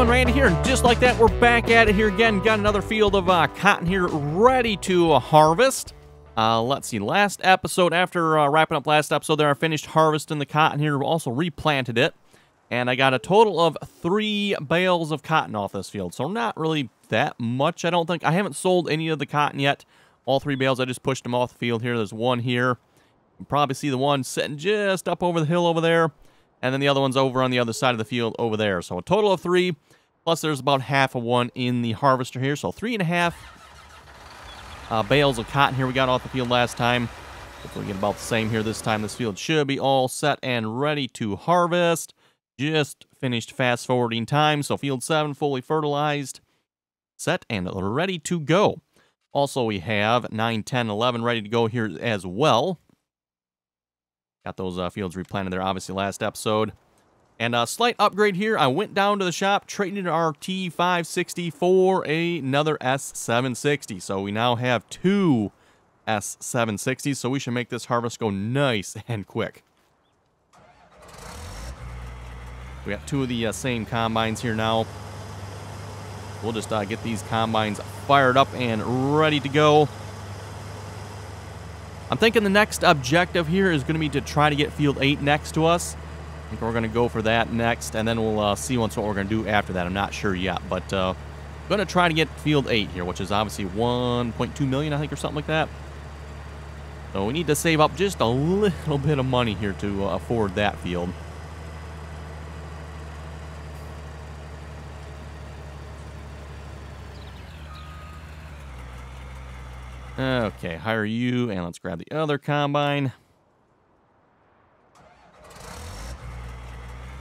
RDAllen Randy here, and just like that, we're back at it here again. Got another field of cotton here ready to harvest. Let's see, last episode, after wrapping up last episode there, I finished harvesting the cotton here, also replanted it, and I got a total of 3 bales of cotton off this field, so not really that much, I don't think. I haven't sold any of the cotton yet. All 3 bales, I just pushed them off the field here. There's one here. You can probably see the one sitting just up over the hill over there. And then the other one's over on the other side of the field over there. So a total of 3, plus there's about half of one in the harvester here. So 3.5 bales of cotton here we got off the field last time. Hopefully we get about the same here this time. This field should be all set and ready to harvest. Just finished fast forwarding time. So field 7 fully fertilized, set and ready to go. Also we have 9, 10, 11 ready to go here as well. Got those fields replanted there, obviously, last episode. And a slight upgrade here. I went down to the shop, traded our T560 for another S760. So we now have 2 S760s, so we should make this harvest go nice and quick. We got 2 of the same combines here now. We'll just get these combines fired up and ready to go. I'm thinking the next objective here is going to be to try to get field 8 next to us. I think we're going to go for that next, and then we'll see what we're going to do after that. I'm not sure yet, but I'm going to try to get field 8 here, which is obviously 1.2 million, I think, or something like that. So we need to save up just a little bit of money here to afford that field. Okay, hire you, and let's grab the other combine.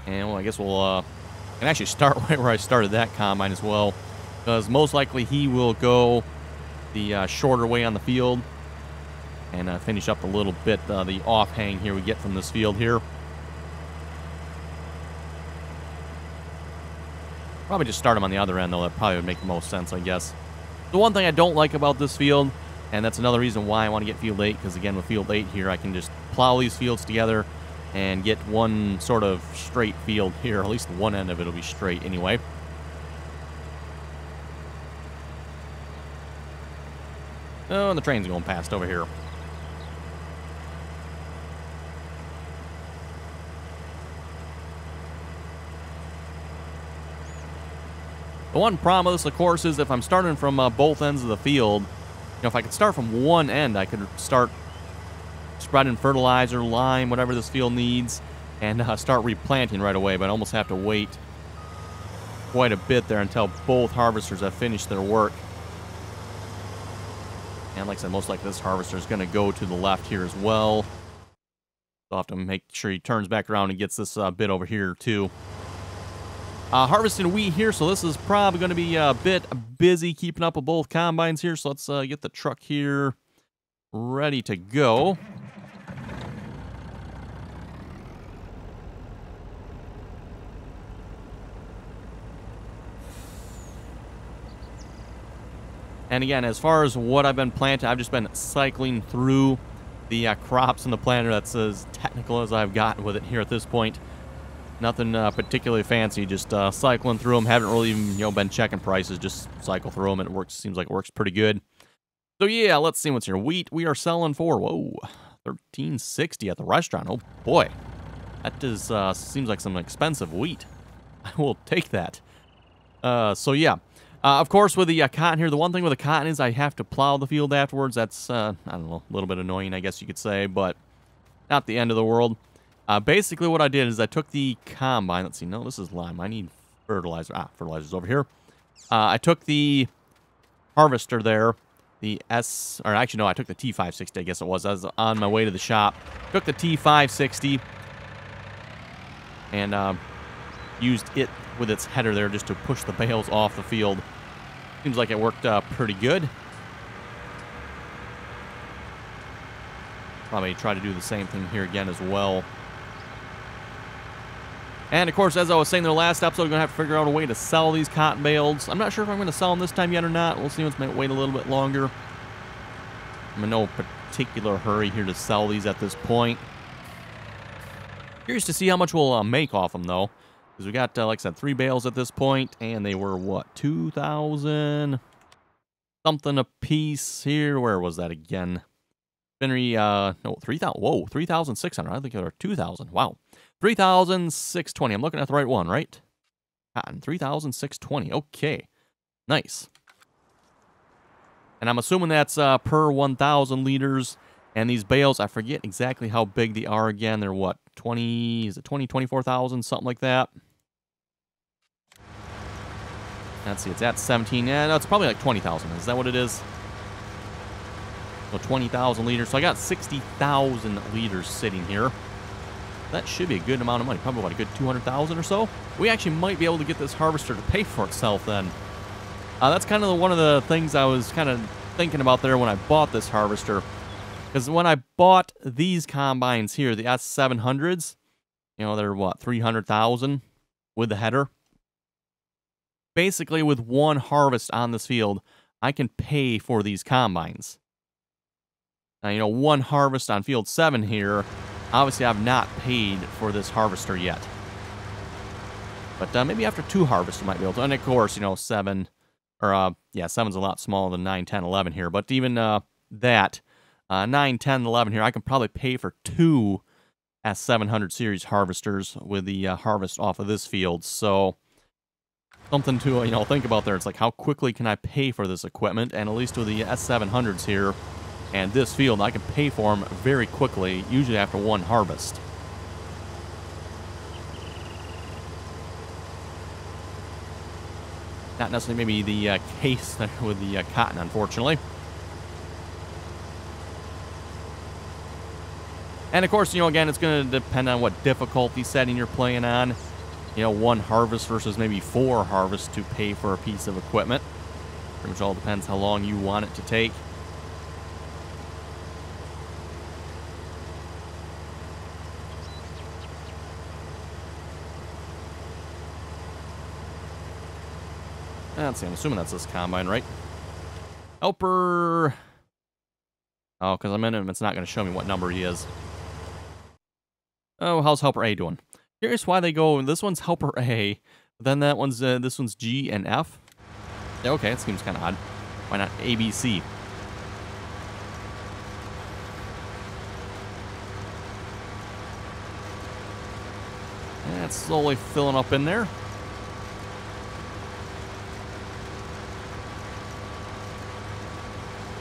And, well, I guess we'll can actually start right where I started that combine as well, because most likely he will go the shorter way on the field and finish up a little bit the offhang here we get from this field here. Probably just start him on the other end, though. That probably would make the most sense, I guess. The one thing I don't like about this field, and that's another reason why I want to get field 8, because again, with field 8 here, I can just plow these fields together and get one sort of straight field here. At least one end of it will be straight anyway. Oh, and the train's going past over here. The one problem with this, of course, is if I'm starting from both ends of the field, you know, if I could start from one end, I could start spreading fertilizer, lime, whatever this field needs, and start replanting right away. But I almost have to wait quite a bit there until both harvesters have finished their work. And like I said, most likely this harvester is going to go to the left here as well. So I'll have to make sure he turns back around and gets this bit over here too. Harvesting wheat here, so this is probably going to be a bit busy keeping up with both combines here. So let's get the truck here ready to go. And again, as far as what I've been planting, I've just been cycling through the crops in the planter. That's as technical as I've gotten with it here at this point. Nothing particularly fancy, just cycling through them. Haven't really even, been checking prices. Just cycle through them, and it works. Seems like it works pretty good. So yeah, let's see what's here. Wheat we are selling for, whoa, $13.60 at the restaurant. Oh boy, that does seems like some expensive wheat. I will take that. So yeah, of course with the cotton here, the one thing with the cotton is I have to plow the field afterwards. That's I don't know, a little bit annoying, I guess you could say, but not the end of the world. Basically what I did is I took the combine. Let's see. No, this is lime. I need fertilizer. Fertilizer's over here. I took the harvester there. The or actually, no, I took the T560, I guess it was. I was on my way to the shop. Took the T560 and used it with its header there just to push the bales off the field. Seems like it worked pretty good. Probably try to do the same thing here again as well. And, of course, as I was saying in the last episode, I'm going to have to figure out a way to sell these cotton bales. I'm not sure if I'm going to sell them this time yet or not. We'll see. Let's wait a little bit longer. I'm in no particular hurry here to sell these at this point. Curious to see how much we'll make off them, though. Because we got, like I said, 3 bales at this point, and they were, what, 2,000 something a piece here. Where was that again? Henry, no, 3,000. Whoa, 3,600. I think it was 2,000. Wow. 3,620. I'm looking at the right one, right? Cotton, 3,620. Okay. Nice. And I'm assuming that's per 1,000 liters. And these bales, I forget exactly how big they are again. They're what, 20, is it 20, 24,000, something like that? Let's see, it's at 17. Yeah, no, it's probably like 20,000. Is that what it is? So 20,000 liters. So I got 60,000 liters sitting here. That should be a good amount of money. Probably about a good 200,000 or so. We actually might be able to get this harvester to pay for itself then. That's kind of one of the things I was kind of thinking about there when I bought this harvester. Because when I bought these combines here, the S700s, you know, they're what, 300,000 with the header. Basically, with one harvest on this field, I can pay for these combines. Now, you know, one harvest on field 7 here, obviously I've not paid for this harvester yet. But maybe after 2 harvests I might be able to. And of course, you know, 7, or yeah, 7's a lot smaller than 9, 10, 11 here. But even that, 9, 10, 11 here, I can probably pay for 2 S700 series harvesters with the harvest off of this field. So something to, you know, think about there. It's like, how quickly can I pay for this equipment? And at least with the S700s here and this field, I can pay for them very quickly, usually after one harvest. Not necessarily maybe the case there with the cotton, unfortunately. And of course, you know, again, it's going to depend on what difficulty setting you're playing on. You know, 1 harvest versus maybe 4 harvests to pay for a piece of equipment. Pretty much all depends how long you want it to take. Let's see, I'm assuming that's this combine, right? Helper. Oh, because I'm in him, it's not going to show me what number he is. Oh, how's Helper A doing? Curious why they go, this one's Helper A, then that one's, this one's G and F. Yeah, okay, it seems kind of odd. Why not A, B, C? Yeah, it's slowly filling up in there.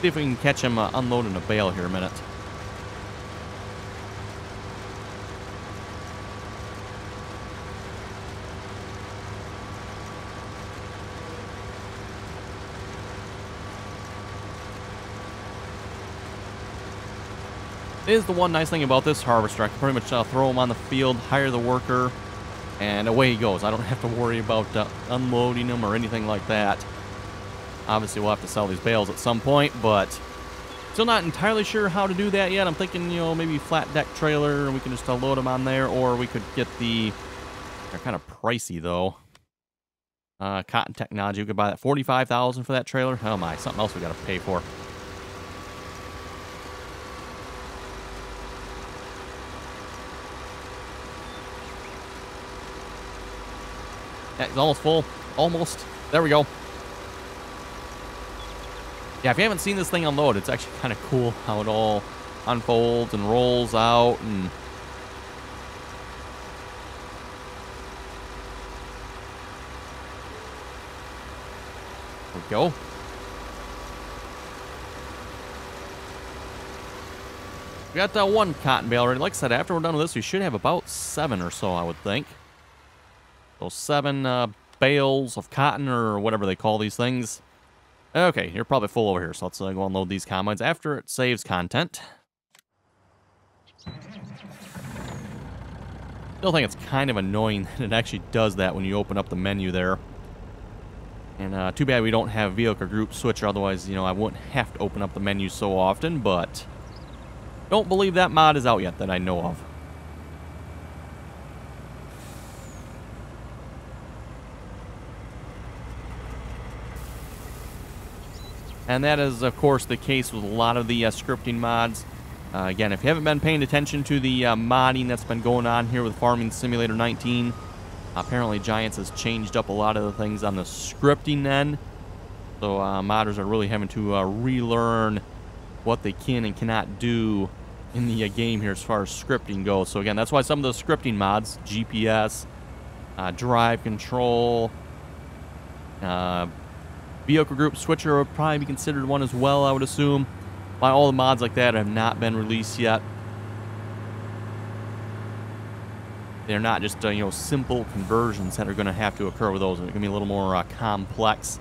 See if we can catch him unloading a bale here a minute. Is the one nice thing about this harvester. I can pretty much throw him on the field, hire the worker, and away he goes. I don't have to worry about unloading him or anything like that. Obviously, we'll have to sell these bales at some point, but still not entirely sure how to do that yet. I'm thinking, you know, maybe flat deck trailer, and we can just load them on there, or we could get the, they're kind of pricey, though. Cotton Technology, we could buy that $45,000 for that trailer. Oh my, something else we got to pay for. Yeah, he's almost full. Almost. There we go. Yeah, if you haven't seen this thing unload, it's actually kind of cool how it all unfolds and rolls out. And there we go. We got 1 cotton bale already. Like I said, after we're done with this, we should have about 7 or so, I would think. So 7 bales of cotton, or whatever they call these things. Okay, you're probably full over here, so let's go unload these combines after it saves content. Still think it's kind of annoying that it actually does that when you open up the menu there. And too bad we don't have vehicle group switcher, otherwise, you know, I wouldn't have to open up the menu so often, but don't believe that mod is out yet that I know of. And that is, of course, the case with a lot of the scripting mods. Again, if you haven't been paying attention to the modding that's been going on here with Farming Simulator 19, Apparently, Giants has changed up a lot of the things on the scripting end. So modders are really having to relearn what they can and cannot do in the game here as far as scripting goes. So again, that's why some of those scripting mods, GPS, drive control, vehicle group switcher would probably be considered one as well, I would assume. Why all the mods like that have not been released yet. They're not just you know, simple conversions that are going to have to occur with those. They're going to be a little more complex.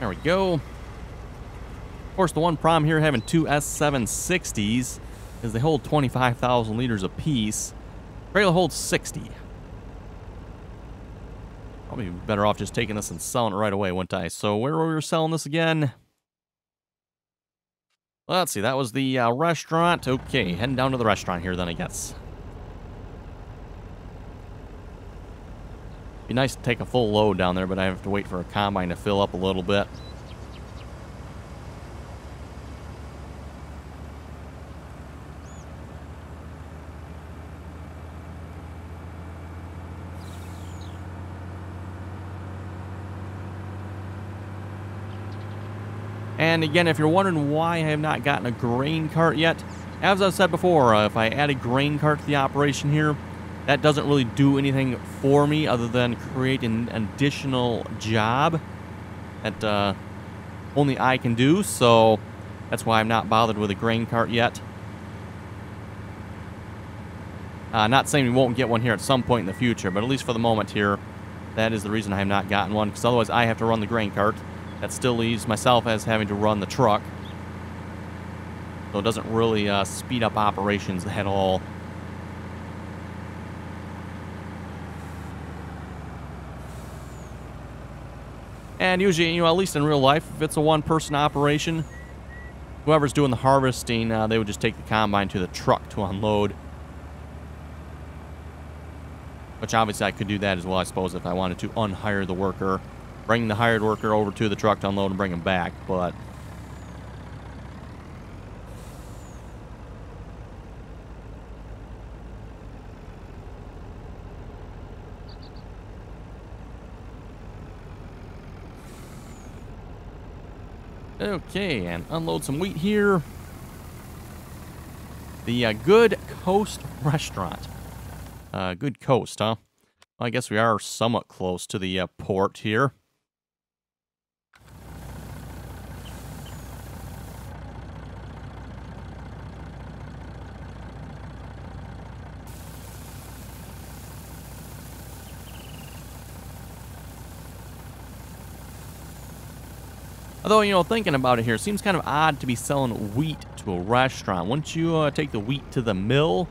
There we go. Of course, the one problem here having two S760s is they hold 25,000 liters apiece. Trailer holds 60. Probably better off just taking this and selling it right away, wouldn't I? So where were we selling this again? Let's see, that was the restaurant. Okay, heading down to the restaurant here then, I guess. Be nice to take a full load down there, but I have to wait for a combine to fill up a little bit. And again, if you're wondering why I have not gotten a grain cart yet, as I've said before, if I add a grain cart to the operation here, that doesn't really do anything for me other than create an additional job that only I can do. So that's why I'm not bothered with a grain cart yet. Not saying we won't get one here at some point in the future, but at least for the moment here, that is the reason I have not gotten one, because otherwise I have to run the grain cart. That still leaves myself as having to run the truck. So it doesn't really speed up operations at all. And usually, you know, at least in real life, if it's a one-person operation, whoever's doing the harvesting, they would just take the combine to the truck to unload. Which obviously I could do that as well, I suppose, if I wanted to unhire the worker. Bring the hired worker over to the truck to unload and bring him back, but... Okay, and unload some wheat here. The Good Coast Restaurant. Good Coast, huh? Well, I guess we are somewhat close to the port here. Although, you know, thinking about it here, it seems kind of odd to be selling wheat to a restaurant. Wouldn't you take the wheat to the mill,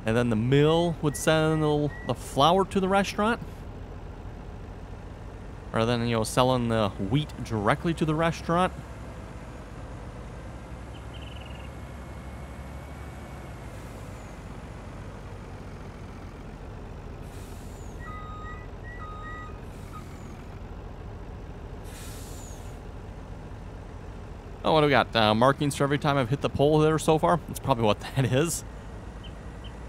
and then the mill would send the flour to the restaurant? Rather than, you know, selling the wheat directly to the restaurant? Oh, what do we got? Markings for every time I've hit the pole there so far? That's probably what that is.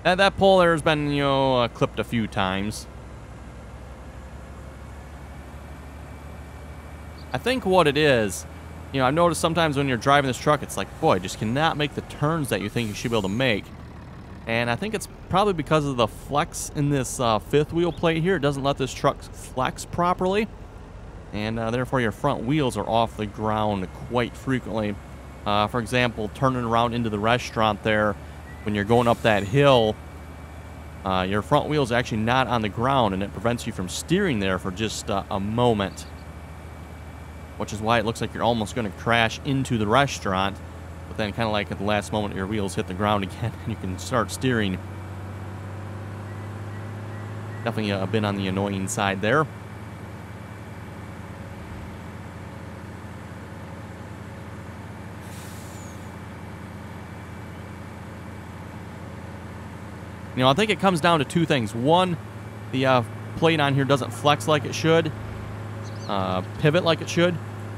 And that pole there has been, you know, clipped a few times. I think what it is, you know, I've noticed sometimes when you're driving this truck, it's like, boy, I just cannot make the turns that you think you should be able to make. And I think it's probably because of the flex in this fifth wheel plate here. It doesn't let this truck flex properly. And therefore your front wheels are off the ground quite frequently. For example, turning around into the restaurant there, when you're going up that hill, your front wheel's actually not on the ground, and it prevents you from steering there for just a moment. Which is why it looks like you're almost going to crash into the restaurant, but then kind of like at the last moment your wheels hit the ground again and you can start steering. Definitely a bit on the annoying side there. You know, I think it comes down to two things. One, the plate on here doesn't flex like it should, pivot like it should.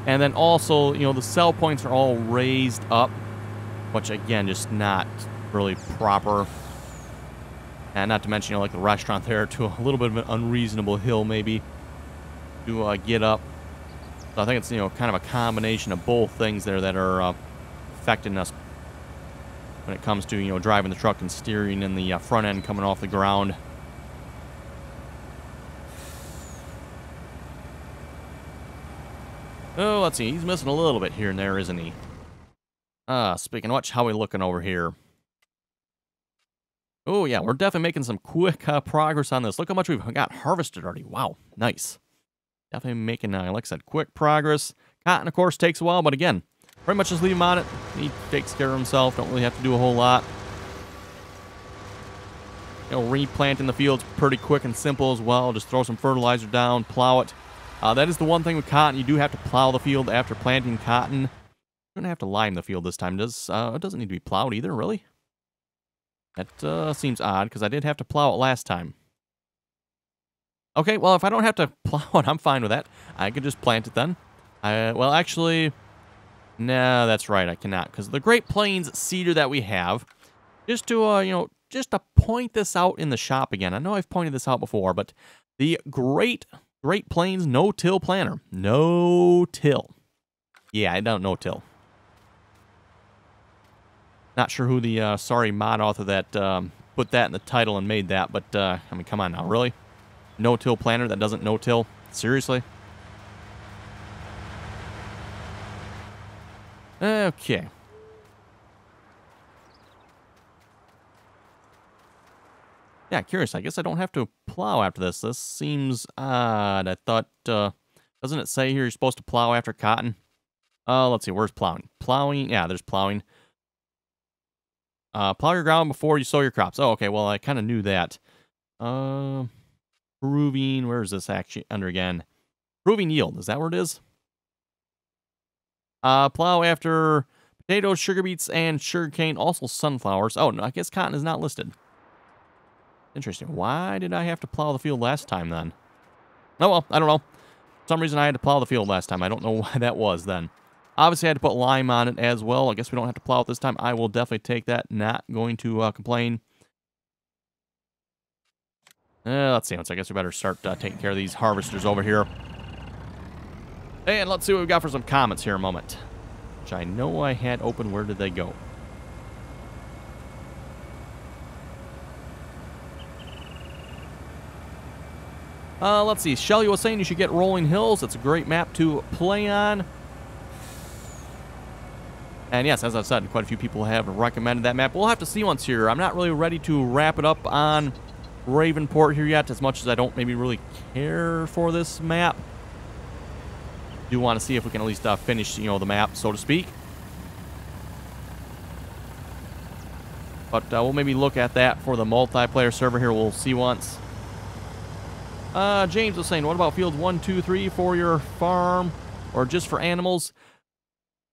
And then also, you know, the cell points are all raised up, which again, just not really proper. And not to mention, you know, like the restaurant there, to a little bit of an unreasonable hill maybe to get up. So I think it's, you know, kind of a combination of both things there that are affecting us when it comes to, you know, driving the truck and steering and the front end coming off the ground. Oh, let's see. He's missing a little bit here and there, isn't he? Speaking of which, how are we looking over here? Oh, yeah, we're definitely making some quick progress on this. Look how much we've got harvested already. Wow, nice. Definitely making, like I said, quick progress. Cotton, of course, takes a while, but again, pretty much just leave him on it. He takes care of himself. Don't really have to do a whole lot. You know, replanting the field's pretty quick and simple as well. Just throw some fertilizer down, plow it. That is the one thing with cotton. You do have to plow the field after planting cotton. You're going to have to lime the field this time. It doesn't need to be plowed either, really. That seems odd, because I did have to plow it last time. Okay, well, if I don't have to plow it, I'm fine with that. I could just plant it then. Well, actually, no, that's right, I cannot. Because the Great Plains cedar that we have, just to, you know, just to point this out in the shop again. I know I've pointed this out before, but the Great Plains no-till planter. No-till. Yeah, I don't no-till. Not sure who the sorry mod author that put that in the title and made that, but I mean, come on now, really? No-till planter that doesn't no-till? Seriously? Okay. Yeah, curious. I guess I don't have to plow after this. This seems odd. I thought, doesn't it say here you're supposed to plow after cotton? Let's see, where's plowing? Plowing, yeah, there's plowing. Plow your ground before you sow your crops. Oh, okay, well, I kind of knew that. Proving, where is this actually under again? Proving yield, is that where it is? Plow after potatoes, sugar beets, and sugarcane, also sunflowers. Oh, no, I guess cotton is not listed. Interesting. Why did I have to plow the field last time then? Oh, well, I don't know. For some reason I had to plow the field last time. I don't know why that was then. Obviously, I had to put lime on it as well. I guess we don't have to plow it this time. I will definitely take that. Not going to complain. Let's see. I guess we better start taking care of these harvesters over here. And let's see what we've got for some comments here in a moment. Which I know I had open. Where did they go? Let's see. Shelly was saying you should get Rolling Hills. It's a great map to play on. And yes, as I've said, quite a few people have recommended that map. We'll have to see once here. I'm not really ready to wrap it up on Ravenport here yet, as much as I don't maybe really care for this map. Do want to see if we can at least finish, you know, the map, so to speak. But we'll maybe look at that for the multiplayer server here. We'll see once. James was saying, what about fields 1, 2, 3 for your farm, or just for animals?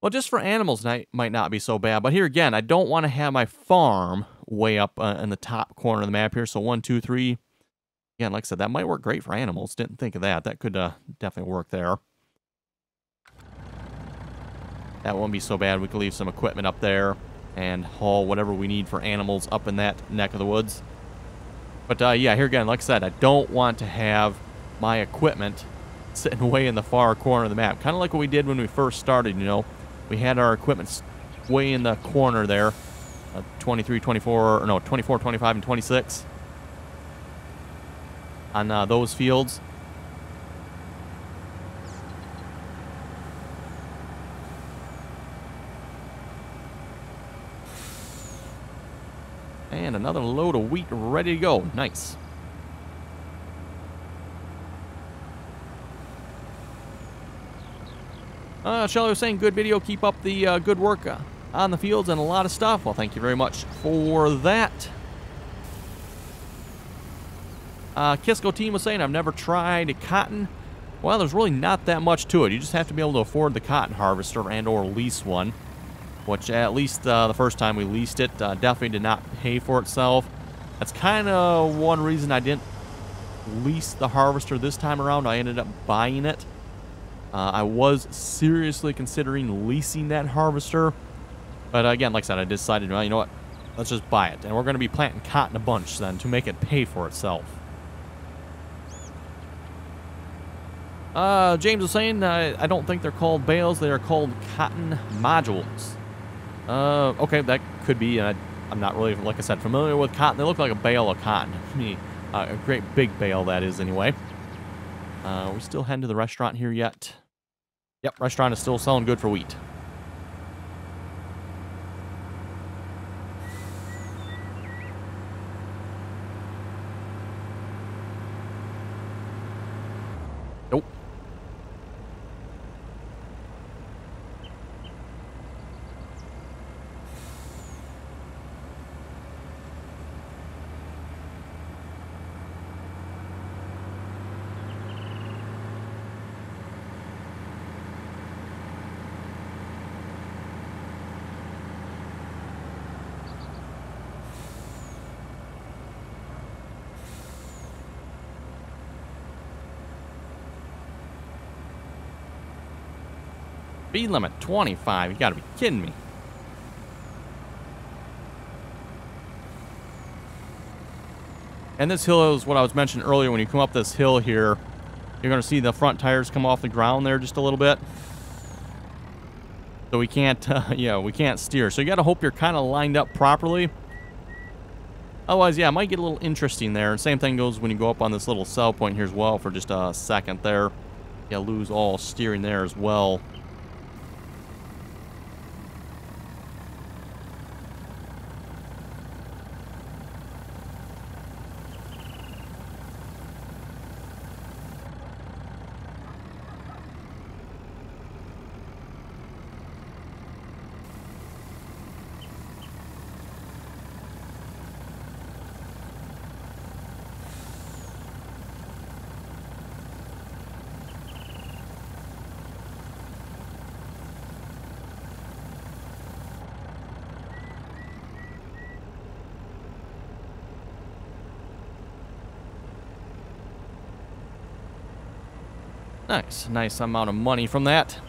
Well, just for animals might not be so bad. But here again, I don't want to have my farm way up in the top corner of the map here. So 1, 2, 3. Again, like I said, that might work great for animals. Didn't think of that. That could definitely work there. That won't be so bad. We can leave some equipment up there and haul whatever we need for animals up in that neck of the woods. But yeah, here again, like I said, I don't want to have my equipment sitting way in the far corner of the map. Kind of like what we did when we first started, you know. We had our equipment way in the corner there. 23, 24, or no, 24, 25, and 26 on those fields. And another load of wheat ready to go. Nice. Shelly was saying, good video. Keep up the good work on the fields and a lot of stuff. Well, thank you very much for that. Kisco team was saying, I've never tried cotton. Well, there's really not that much to it. You just have to be able to afford the cotton harvester and or lease one. Which, at least the first time we leased it, definitely did not pay for itself. That's kind of one reason I didn't lease the harvester this time around. I ended up buying it. I was seriously considering leasing that harvester. But again, like I said, I decided, well, you know what? Let's just buy it. And we're going to be planting cotton a bunch then to make it pay for itself. James was saying, I don't think they're called bales. They are called cotton modules. Okay, that could be. I'm not really, like I said, familiar with cotton. They look like a bale of cotton. I mean, a great big bale, that is, anyway. We still heading to the restaurant here yet? Yep, restaurant is still selling good for wheat. Nope. Speed limit 25. You gotta be kidding me. And this hill is what I was mentioning earlier. When you come up this hill here, you're gonna see the front tires come off the ground there just a little bit. So we can't, yeah, we can't steer. So you gotta hope you're kind of lined up properly. Otherwise, yeah, it might get a little interesting there. And same thing goes when you go up on this little sell point here as well for just a second there. You lose all steering there as well. Nice amount of money from that.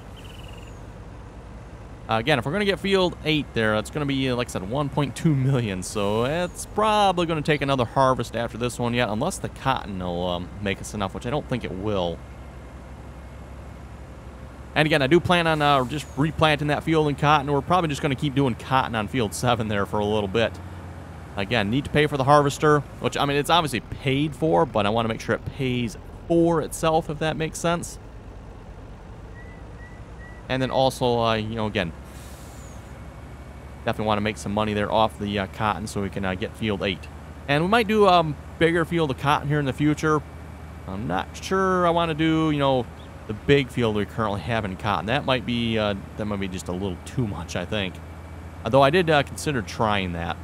Again, if we're going to get field 8 there, that's going to be, like I said, 1.2 million. So it's probably going to take another harvest after this one yet, unless the cotton will make us enough, which I don't think it will. And again, I do plan on just replanting that field in cotton. We're probably just going to keep doing cotton on field 7 there for a little bit. Again, need to pay for the harvester, which, I mean, it's obviously paid for, but I want to make sure it pays for itself, if that makes sense. And then also, you know, again, definitely want to make some money there off the cotton so we can get field 8. And we might do a bigger field of cotton here in the future. I'm not sure I want to do, you know, the big field we currently have in cotton. That might be just a little too much, I think. Although I did consider trying that.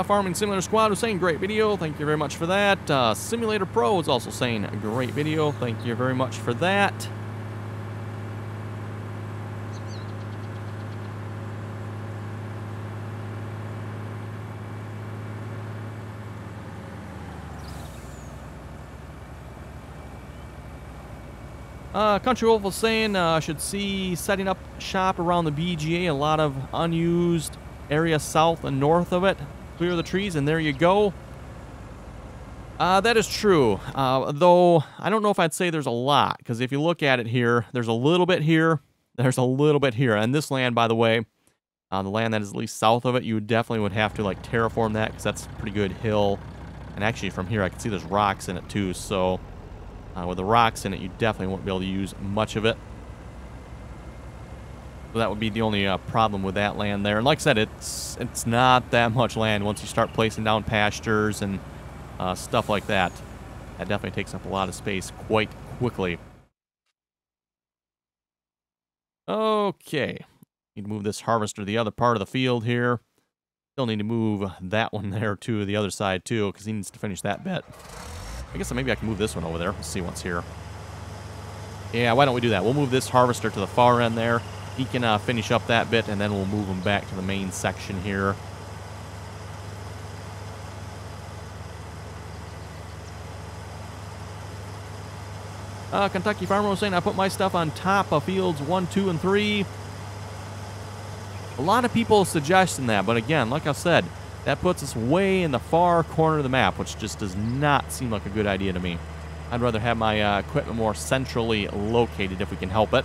Farming Simulator Squad was saying, great video. Thank you very much for that. Simulator Pro is also saying, great video. Thank you very much for that. Country Wolf was saying, should see setting up shop around the BGA. A lot of unused area south and north of it. Clear the trees, and there you go. That is true. Though, I don't know if I'd say there's a lot, because if you look at it here, there's a little bit here, there's a little bit here. And this land, by the way, the land that is at least south of it, you definitely would have to, like, terraform that, because that's a pretty good hill. And actually, from here, I can see there's rocks in it, too. So, with the rocks in it, you definitely won't be able to use much of it. So that would be the only problem with that land there. And like I said, it's not that much land once you start placing down pastures and stuff like that. That definitely takes up a lot of space quite quickly. Okay. Need to move this harvester to the other part of the field here. Still need to move that one there to the other side too, because he needs to finish that bit. I guess maybe I can move this one over there. Let's see what's here. Yeah, why don't we do that? We'll move this harvester to the far end there. He can finish up that bit, and then we'll move him back to the main section here. Kentucky Farmer was saying I put my stuff on top of fields 1, 2, and 3. A lot of people suggesting that, but again, like I said, that puts us way in the far corner of the map, which just does not seem like a good idea to me. I'd rather have my equipment more centrally located if we can help it.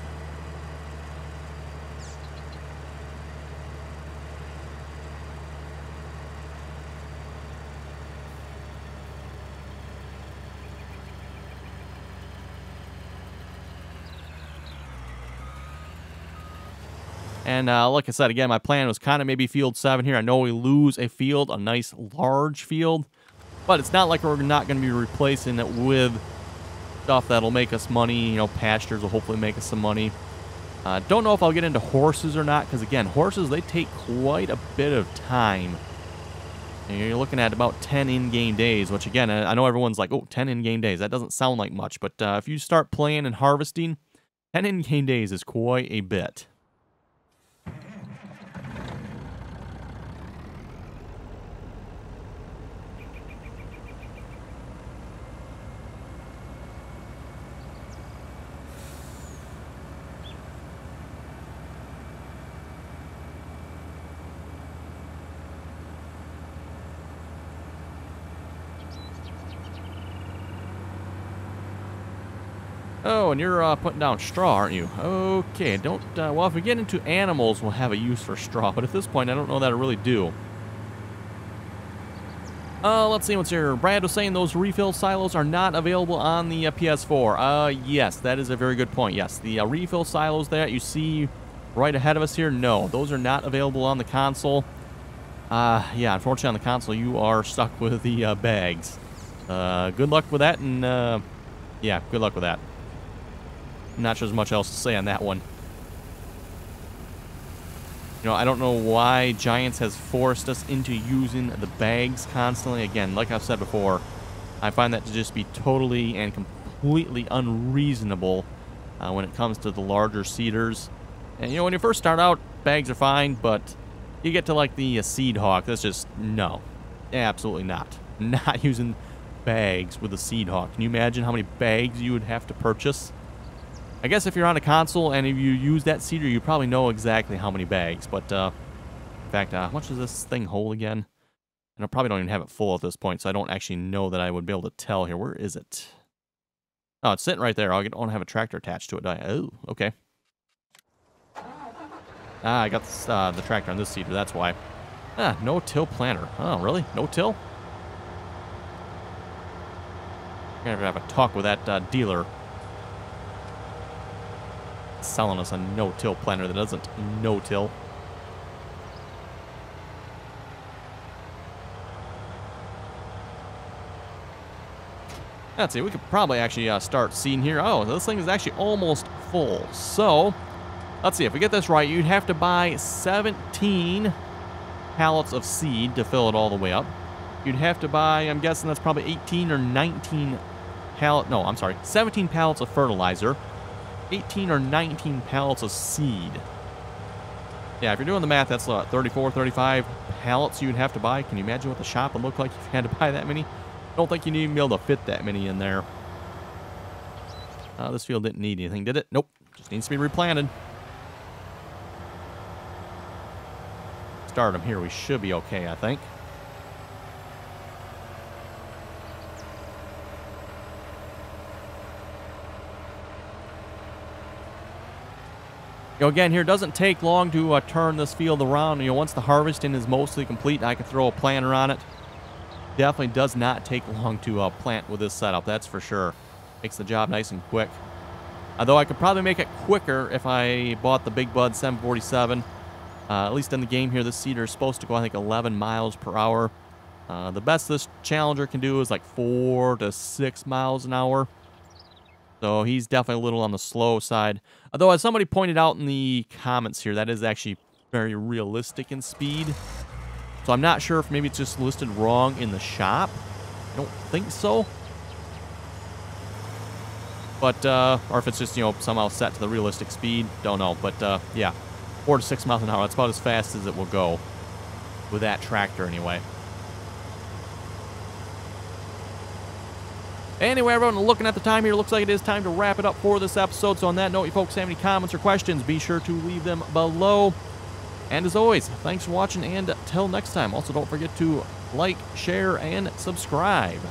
And like I said, again, my plan was kind of maybe field 7 here. I know we lose a field, a nice large field, but it's not like we're not going to be replacing it with stuff that'll make us money. You know, pastures will hopefully make us some money. Don't know if I'll get into horses or not, because again, horses, they take quite a bit of time. And you're looking at about 10 in-game days, which again, I know everyone's like, oh, 10 in-game days. That doesn't sound like much, but if you start playing and harvesting, 10 in-game days is quite a bit. Oh, and you're putting down straw, aren't you? Okay, don't... well, if we get into animals, we'll have a use for straw. But at this point, I don't know that I really do. Let's see what's here. Brad was saying those refill silos are not available on the PS4. Yes, that is a very good point. Yes, the refill silos that you see right ahead of us here, no, those are not available on the console. Yeah, unfortunately on the console, you are stuck with the bags. Good luck with that, and yeah, good luck with that. Not sure there's much else to say on that one. You know, I don't know why Giants has forced us into using the bags constantly. Again, like I've said before, I find that to just be totally and completely unreasonable when it comes to the larger seeders. And, you know, when you first start out, bags are fine, but you get to, like, the Seed Hawk, that's just, no. Absolutely not. Not using bags with a Seed Hawk. Can you imagine how many bags you would have to purchase? I guess if you're on a console and if you use that seeder, you probably know exactly how many bags. But, in fact, how much does this thing hold again? And I probably don't even have it full at this point, so I don't actually know that I would be able to tell here. Where is it? Oh, it's sitting right there. I don't have a tractor attached to it, do I? Oh, okay. I got this, the tractor on this seeder, that's why. No-till planter. Oh, really? No-till? I'm going to have a talk with that dealer. Selling us a no-till planter that doesn't no-till. Let's see, we could probably actually start seeing here. Oh, this thing is actually almost full. So, let's see, if we get this right, you'd have to buy 17 pallets of seed to fill it all the way up. You'd have to buy, I'm guessing that's probably 18 or 19 no, I'm sorry, 17 pallets of fertilizer. 18 or 19 pallets of seed. Yeah, if you're doing the math, that's 34, 35 pallets you'd have to buy. Can you imagine what the shop would look like if you had to buy that many? I don't think you'd even be able to fit that many in there. This field didn't need anything, did it? Nope. Just needs to be replanted. Start them here. We should be okay, I think. You know, again, here, it doesn't take long to turn this field around. You know, once the harvesting is mostly complete, I can throw a planter on it. Definitely does not take long to plant with this setup, that's for sure. Makes the job nice and quick. Although I could probably make it quicker if I bought the Big Bud 747. At least in the game here, this seeder is supposed to go, I think, 11 miles per hour. The best this Challenger can do is like 4 to 6 miles an hour. So he's definitely a little on the slow side. Although, as somebody pointed out in the comments here, that is actually very realistic in speed. So I'm not sure if maybe it's just listed wrong in the shop. I don't think so. But, or if it's just, you know, somehow set to the realistic speed, don't know. But, yeah, 4 to 6 miles an hour, that's about as fast as it will go with that tractor anyway. Anyway, everyone, looking at the time here, looks like it is time to wrap it up for this episode. So on that note, you folks have any comments or questions, be sure to leave them below. And as always, thanks for watching, and till next time. Also, don't forget to like, share, and subscribe.